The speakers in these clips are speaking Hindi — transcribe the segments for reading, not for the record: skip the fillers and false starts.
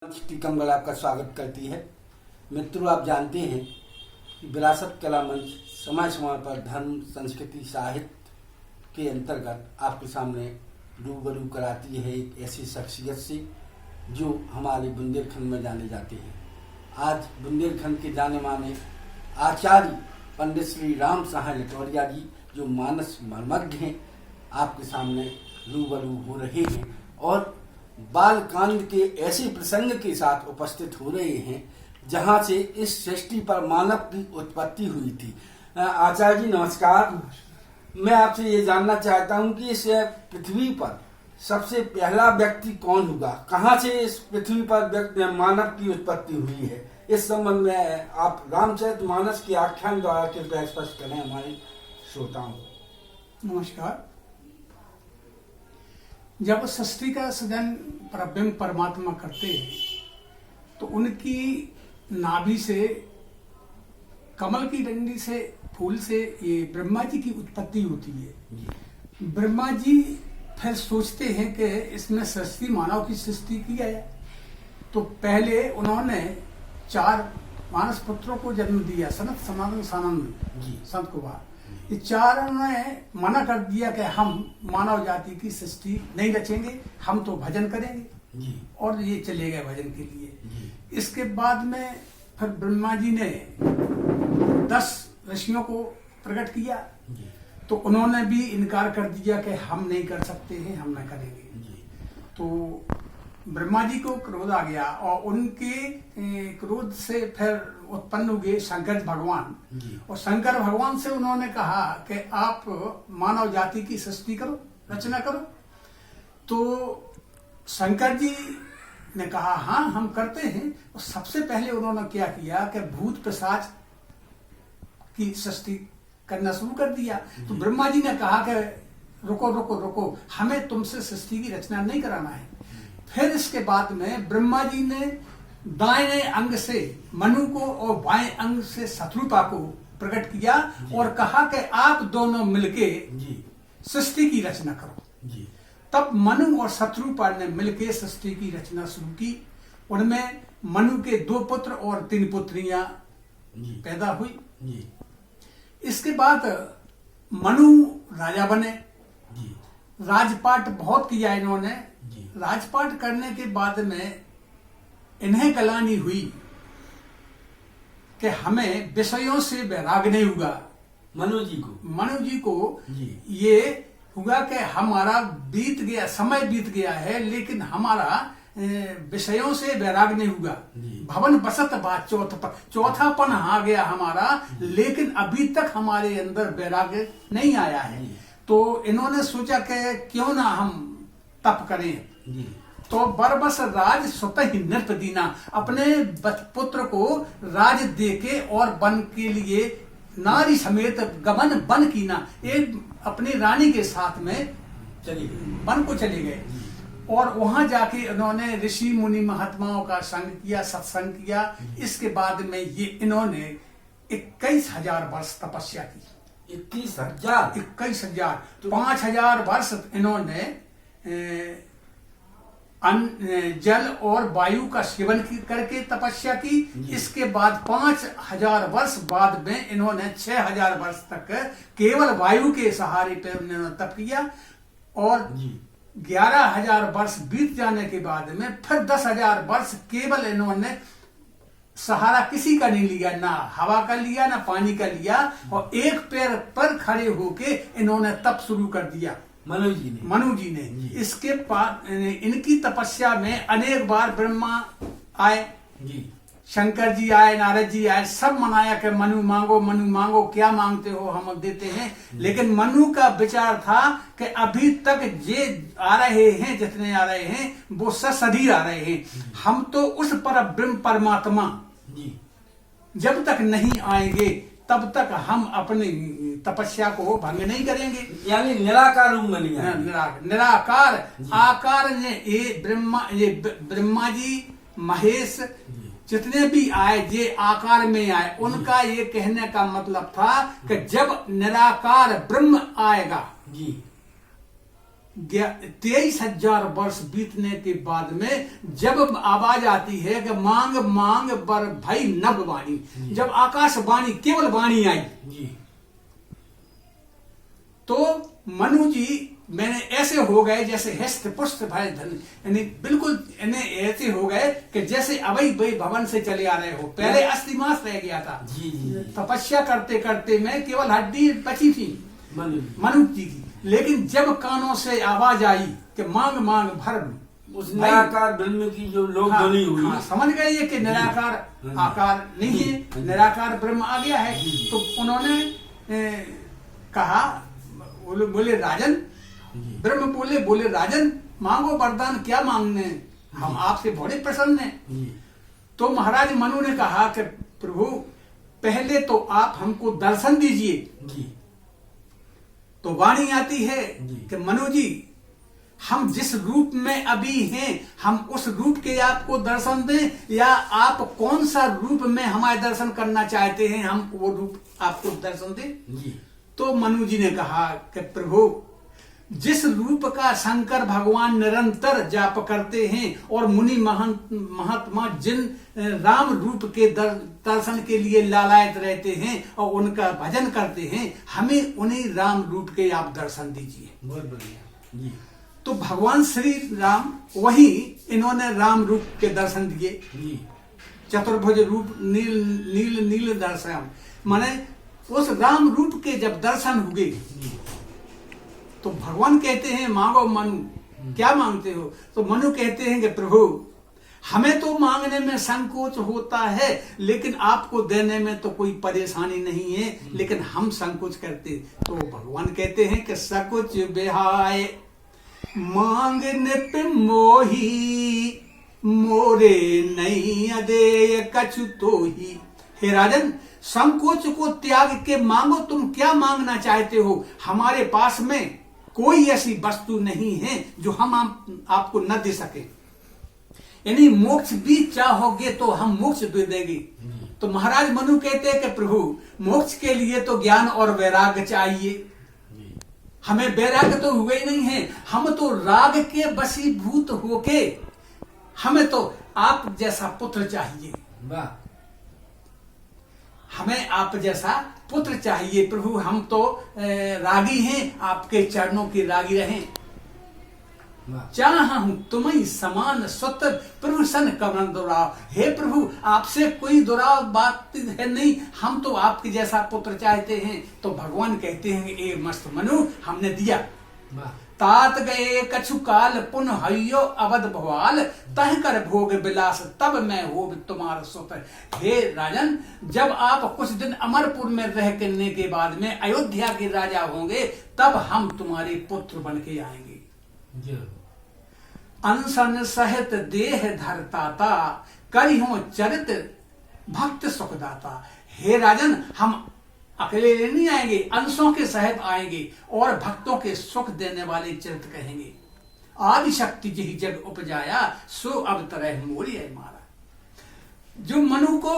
टीकमगढ़ आपका स्वागत करती है। मित्रों, आप जानते हैं कि विरासत कला मंच समय समय पर धर्म, संस्कृति, साहित्य के अंतर्गत आपके सामने रूबरू कराती है एक ऐसी शख्सियत से जो हमारे बुंदेलखंड में जाने जाते हैं। आज बुंदेलखंड के जाने माने आचार्य पंडित श्री राम सहाय लटोरिया जी, जो मानस मर्मज्ञ हैं, आपके सामने रूबरू हो रहे हैं और बालकांड के ऐसे प्रसंग के साथ उपस्थित हो रहे हैं जहां से इस सृष्टि पर मानव की उत्पत्ति हुई थी। आचार्य जी नमस्कार। मैं आपसे ये जानना चाहता हूं कि इस पृथ्वी पर सबसे पहला व्यक्ति कौन हुआ, कहां से इस पृथ्वी पर मानव की उत्पत्ति हुई है। इस संबंध में आप रामचरितमानस के आख्यान द्वारा कृपया स्पष्ट करें हमारे श्रोताओं को। नमस्कार। जब सृष्टि का सृजन परब्रह्म परमात्मा करते हैं तो उनकी नाभि से, कमल की डंडी से, फूल से ये ब्रह्मा जी की उत्पत्ति होती है। ब्रह्मा जी फिर सोचते हैं कि इसमें सृष्टि, मानव की सृष्टि की जाए। तो पहले उन्होंने 4 मानस पुत्रों को जन्म दिया, सनत, सनातन, सानंद, संत कुमार। ये 4 ने मना कर दिया कि हम मानव जाति की सृष्टि नहीं रचेंगे, हम तो भजन करेंगे, और ये चले गए भजन के लिए। इसके बाद में फिर ब्रह्मा जी ने 10 ऋषियों को प्रकट किया, तो उन्होंने भी इनकार कर दिया कि हम नहीं कर सकते हैं, हम नहीं करेंगे। तो ब्रह्मा जी को क्रोध आ गया और उनके क्रोध से फिर उत्पन्न हुए शंकर भगवान। और शंकर भगवान से उन्होंने कहा कि आप मानव जाति की सृष्टि करो, रचना करो। तो शंकर जी ने कहा हाँ हम करते हैं। और सबसे पहले उन्होंने क्या किया कि भूत पिशाच की सृष्टि करना शुरू कर दिया। तो ब्रह्मा जी ने कहा कि रुको रुको रुको, हमें तुमसे सृष्टि की रचना नहीं कराना है। फिर इसके बाद में ब्रह्मा जी ने दाहिने अंग से मनु को और बाएं अंग से शत्रुपा को प्रकट किया और कहा कि आप दोनों मिलके सृष्टि की रचना करो। तब मनु और शत्रुपा ने मिलके सृष्टि की रचना शुरू की। उनमें मनु के 2 पुत्र और 3 पुत्रियां पैदा हुई। इसके बाद मनु राजा बने। राजपाट बहुत किया इन्होंने। राजपाट करने के बाद में इन्हें गलानी हुई कि हमें विषयों से वैराग नहीं हुआ। मनु जी को ये हुआ कि हमारा बीत गया, समय बीत गया है, लेकिन हमारा विषयों से वैराग नहीं हुआ। भवन बसत बात चौथापन आ गया हमारा, लेकिन अभी तक हमारे अंदर वैराग नहीं आया है। तो इन्होंने सोचा कि क्यों ना हम तप करें। तो बरबस राज स्वतः ही नृप दीना, अपने पुत्र को राज देके और वन के लिए नारी समेत गमन बन कीना, एक अपनी रानी के साथ में वन को चले गए। और वहां जाके उन्होंने ऋषि मुनि महात्माओं का संग किया, सत्संग किया। इसके बाद में ये इन्होंने 21,000 वर्ष तपस्या की। 21,000 5,000 वर्ष इन्होंने जल और वायु का सेवन करके तपस्या की। इसके बाद 5,000 वर्ष बाद में इन्होंने 6,000 वर्ष तक केवल वायु के सहारे पे उन्होंने तप किया। और 11,000 वर्ष बीत जाने के बाद में फिर 10,000 वर्ष केवल इन्होंने सहारा किसी का नहीं लिया, ना हवा का लिया, ना पानी का लिया, और एक पैर पर खड़े होके इन्होंने तप शुरू कर दिया। मनु जी ने इसके बाद इनकी तपस्या में अनेक बार ब्रह्मा आए, शंकर जी आए, नारद जी आए, सब मनाया कि मनु मांगो, क्या मांगते हो हम देते हैं। लेकिन मनु का विचार था कि अभी तक जे आ रहे हैं, जितने आ रहे हैं वो सशरीर आ रहे हैं। हम तो उस पर ब्रह्म परमात्मा जब तक नहीं आएंगे तब तक हम अपनी तपस्या को भंग नहीं करेंगे। यानी निराकार रूप में नहीं, निराकार आकार ने ये ब्रह्मा जी, महेश, जितने भी आए जे आकार में आए, उनका ये कहने का मतलब था कि जब निराकार ब्रह्म आएगा 23,000 वर्ष बीतने के बाद में जब आवाज आती है कि मांग मांग बर भई नभ वाणी, जब आकाशवाणी केवल वाणी आई जी। तो मनु जी मैंने ऐसे हो गए जैसे हस्त पुष्ट भय धन, यानी बिल्कुल ऐसे हो गए कि जैसे अवै वै भवन से चले आ रहे हो। पहले अस्थिमांस रह गया था जी जी। तपस्या करते करते में केवल हड्डी बची थी मनु जी की, लेकिन जब कानों से आवाज आई कि मांग मांग भर, उस निराकार ब्रह्म की जो लोक ध्वनि हुई, समझ गए ये कि निराकार आकार नहीं है, निराकार ब्रह्म आ गया है। तो उन्होंने कहा, बोले राजन, ब्रह्म बोले राजन मांगो वरदान, क्या मांगने, हम आपसे बड़े प्रसन्न हैं। तो महाराज मनु ने कहा कि प्रभु पहले तो आप हमको दर्शन दीजिए। तो वाणी आती है कि मनु जी हम जिस रूप में अभी हैं हम उस रूप के आपको दर्शन दें, या आप कौन सा रूप में हमारे दर्शन करना चाहते हैं, हम वो रूप आपको दर्शन दें। तो मनु जी ने कहा कि प्रभु जिस रूप का शंकर भगवान निरंतर जाप करते हैं और मुनि महात्मा जिन राम रूप के दर्शन के लिए लालायत रहते हैं और उनका भजन करते हैं, हमें उन्हीं राम रूप के आप दर्शन दीजिए। बहुत बढ़िया जी। तो भगवान श्री राम वही इन्होंने राम रूप के दर्शन दिए, चतुर्भुज रूप, नील नील नील दर्शन, माने उस राम रूप के जब दर्शन हुए तो भगवान कहते हैं मांगो मनु, क्या मांगते हो। तो मनु कहते हैं कि प्रभु हमें तो मांगने में संकोच होता है, लेकिन आपको देने में तो कोई परेशानी नहीं है, लेकिन हम संकोच करते। तो भगवान कहते हैं कि सकुच बेहाय मांगने पे मोही, मोरे नहीं अदे कछु तो ही। हे राजन, संकोच को त्याग के मांगो, तुम क्या मांगना चाहते हो। हमारे पास में कोई ऐसी वस्तु नहीं है जो हम आपको न दे सके, यानी मोक्ष भी चाहोगे तो हम मोक्ष दे देंगे। तो महाराज मनु कहते हैं कि प्रभु मोक्ष के लिए तो ज्ञान और वैराग्य चाहिए, हमें वैराग्य तो हुए ही नहीं है, हम तो राग के वशीभूत होके हमें तो आप जैसा पुत्र चाहिए, हमें आप जैसा पुत्र चाहिए प्रभु। हम तो रागी हैं, आपके चरणों की रागी रहें। चाहा हूं तुम्हें समान स्वतः प्रभु सन कमल दुराव। हे प्रभु आपसे कोई दुराव बात है नहीं, हम तो आपके जैसा पुत्र चाहते हैं। तो भगवान कहते हैं ए मस्त मनु, हमने दिया। तात गए कछु काल पुन हयो अवध भवाल, तह कर भोग विलास तब मैं हो तुम्हारा सुत। हे राजन, जब आप कुछ दिन अमरपुर में रह करने के बाद में अयोध्या के राजा होंगे, तब हम तुम्हारे पुत्र बन के आएंगे। अनशन सहित देह धरताता, करिहो चरित भक्त सुखदाता। हे राजन, हम अकेले नहीं आएंगे, अंशों के सहित आएंगे और भक्तों के सुख देने वाले चरित्र कहेंगे। आदि शक्ति जही जग उपजाया, सो अब तरह मोरी है मारा। जो मनु को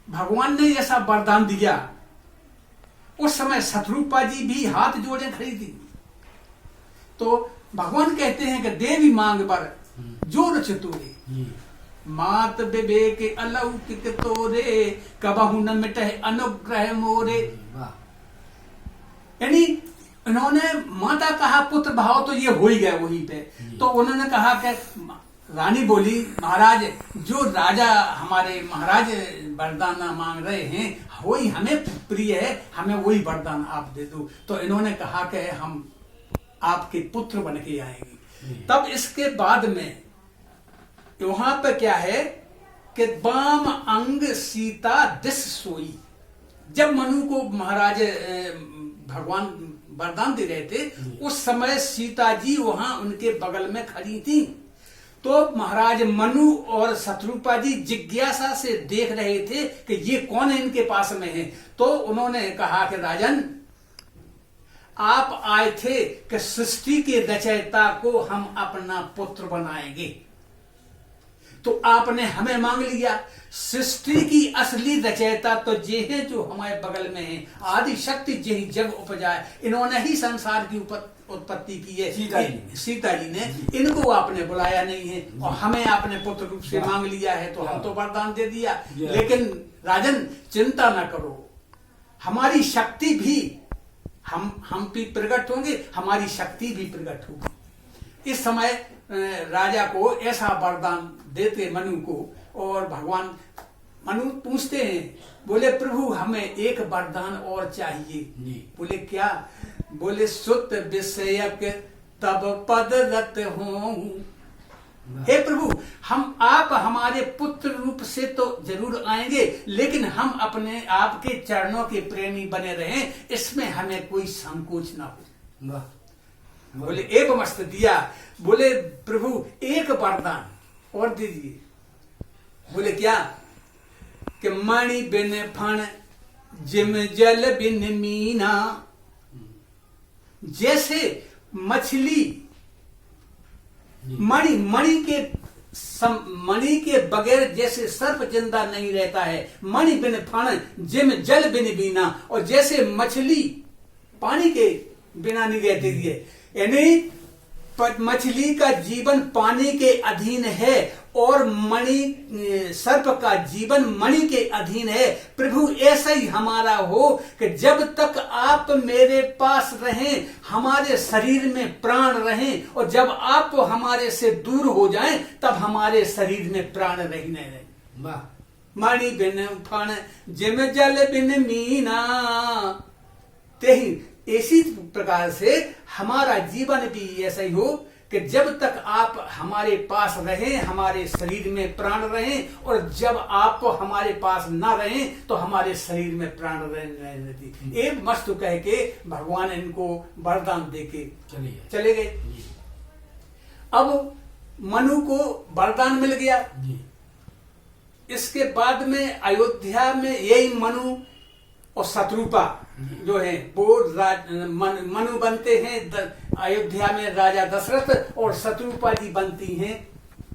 भगवान ने ऐसा वरदान दिया, उस समय शत्रुपा जी भी हाथ जोड़े खड़ी थी। तो भगवान कहते हैं कि देवी मांग पर जो रुच तोरे, मात विवेक अलौकिक तोरे, कबहु न मिटे अनुग्रह मोरे। यानी इन्होंने माता कहा, पुत्र भाव तो ये हो ही गए वहीं पे। तो उन्होंने कहा कि रानी बोली, महाराज जो राजा हमारे महाराज वरदान मांग रहे हैं वही हमें प्रिय है, हमें वही वरदान आप दे दो। तो इन्होंने कहा कि हम आपके पुत्र बन के आएंगे। तब इसके बाद में वहां पर क्या है कि वाम अंग सीता दिस सोई। जब मनु को महाराज भगवान वरदान दे रहे थे, उस समय सीता जी वहां उनके बगल में खड़ी थी। तो महाराज मनु और शत्रुपा जी जिज्ञासा से देख रहे थे कि ये कौन है इनके पास में है। तो उन्होंने कहा कि राजन, आप आए थे कि सृष्टि के रचयिता को हम अपना पुत्र बनाएंगे, तो आपने हमें मांग लिया। सृष्टि की असली रचयिता तो ये है जो हमारे बगल में है, आदि शक्ति यही जग उपजाए, इन्होंने ही संसार की उत्पत्ति की है सीता जी ने, इनको आपने बुलाया नहीं है और हमें आपने पुत्र रूप से मांग लिया है, तो हम तो वरदान दे दिया। लेकिन राजन चिंता न करो, हमारी शक्ति भी हम भी प्रकट होंगे, हमारी शक्ति भी प्रकट होगी। इस समय राजा को ऐसा वरदान देते मनु को, और भगवान मनु पूछते हैं, बोले प्रभु हमें एक वरदान और चाहिए। बोले क्या? बोले सुत विषयक तब पद रत हो। हे प्रभु, आप हमारे पुत्र रूप से तो जरूर आएंगे, लेकिन हम अपने आपके चरणों के प्रेमी बने रहें, इसमें हमें कोई संकोच ना हो। बोले एक मस्त दिया। बोले प्रभु एक वरदान और दीजिए। बोले क्या? कि मणि बिन फण जिम जल बिन मीना। जैसे मछली मणि के बगैर जैसे सर्प जिंदा नहीं रहता है, मणि बिन फण जिम जल बिन बीना। और जैसे मछली पानी के बिना नहीं रहती है, यानी मछली का जीवन पानी के अधीन है और सर्प का जीवन मणि के अधीन है। प्रभु ऐसा ही हमारा हो कि जब तक आप मेरे पास रहें, हमारे शरीर में प्राण रहें, और जब आप हमारे से दूर हो जाएं, तब हमारे शरीर में प्राण नहीं रहे। मणि बिन फण जिम जल बिन मीना। इसी प्रकार से हमारा जीवन भी ऐसा ही हो कि जब तक आप हमारे पास रहें, हमारे शरीर में प्राण रहें, और जब आप हमारे पास ना रहें तो हमारे शरीर में प्राण रहती। एक मस्त कह के भगवान इनको वरदान दे के चले गए। अब मनु को वरदान मिल गया। इसके बाद में अयोध्या में यही मनु और शत्रुपा जो है वो मनु बनते हैं अयोध्या में राजा दशरथ, और शत्रुपा जी बनती हैं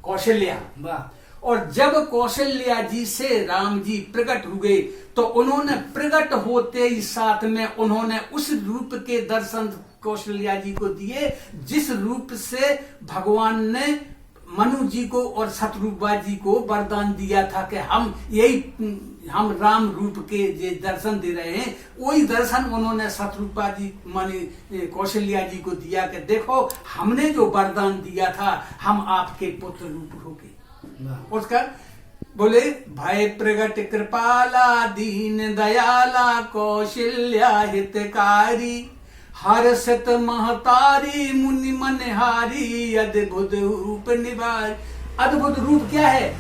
कौशल्या। और जब कौशल्या जी से राम जी प्रकट हुए, तो उन्होंने प्रकट होते ही साथ में उन्होंने उस रूप के दर्शन कौशल्या जी को दिए, जिस रूप से भगवान ने मनु जी को और शत्रुपा जी को वरदान दिया था कि हम राम रूप के जे दर्शन दे रहे हैं, वही दर्शन उन्होंने शत्रुपा जी कौशल्या जी को दिया कि देखो हमने जो वरदान दिया था, हम आपके पुत्र रूप हो गए। उसका बोले भय प्रगट कृपाला दीन दयाला कौशल्या हितकारी हर्षित महतारी मुनि मनहारी अद्भुत रूप निवार। अद्भुत रूप क्या है?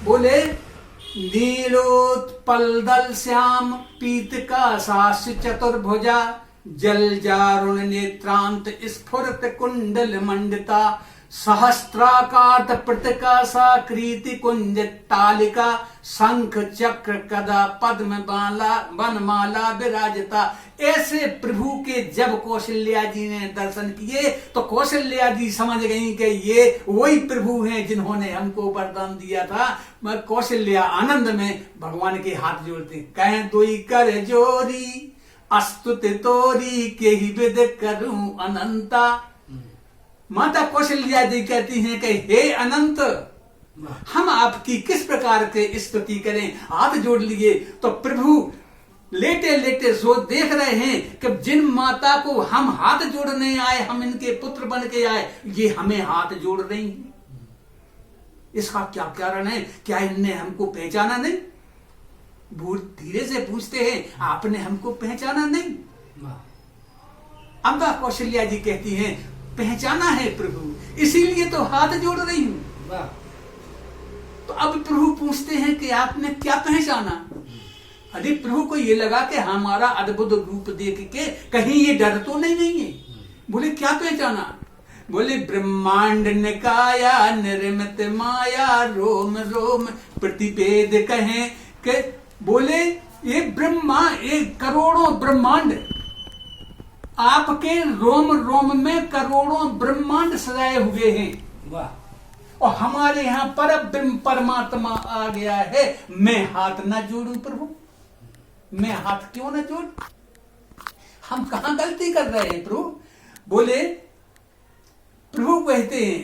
बोले नीलोत्पल दल श्याम पीत का सास चतुर्भुजा जल जारुण नेत्रांत स्फुरत कुंडल मंडिता सहस्त्राकात प्रतकाशा कृति कुंज तालिका शंख चक्र कदा पद्म बाला वनमाला विराजता। ऐसे प्रभु के जब कौशल्या जी ने दर्शन किए तो कौशल्या जी समझ गई कि ये वही प्रभु हैं जिन्होंने हमको वरदान दिया था। मैं कौशल्या आनंद में भगवान के हाथ जोड़ते, कहें दोई कर जोरी अस्तुति तोरी के ही विद करूं अनंता। माता कौशल्या जी कहती हैं कि हे अनंत, हम आपकी किस प्रकार के स्तुति करें। हाथ जोड़ लिए तो प्रभु लेटे लेटे सो देख रहे हैं कि जिन माता को हम हाथ जोड़ने आए, हम इनके पुत्र बन के आए, ये हमें हाथ जोड़ रही हैं। इसका क्या कारण है? क्या इनने हमको पहचाना नहीं? धीरे से पूछते हैं, आपने हमको पहचाना नहीं? अम्बा कौशल्या जी कहती हैं, पहचाना है प्रभु, इसीलिए तो हाथ जोड़ रही हूं। तो अब प्रभु पूछते हैं कि आपने क्या पहचाना? अरे प्रभु को ये लगा कि हमारा अद्भुत रूप देख के कहीं ये डर तो नहीं है। बोले क्या पहचाना? बोले ब्रह्मांड निकाया निर्मित माया रोम रोम प्रतिपेद कहें कि बोले ये ब्रह्मा, एक करोड़ों ब्रह्मांड, आपके रोम रोम में करोड़ों ब्रह्मांड सजाए हुए हैं। वाह। और हमारे यहाँ पर परमात्मा आ गया है। मैं हाथ ना जोड़ूं प्रभु? मैं हाथ क्यों ना जोड़? हम कहां गलती कर रहे हैं प्रभु? बोले प्रभु कहते हैं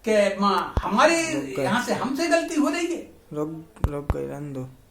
कि माँ हमारे यहाँ से हमसे गलती हो रही है। लोग कह रहे दो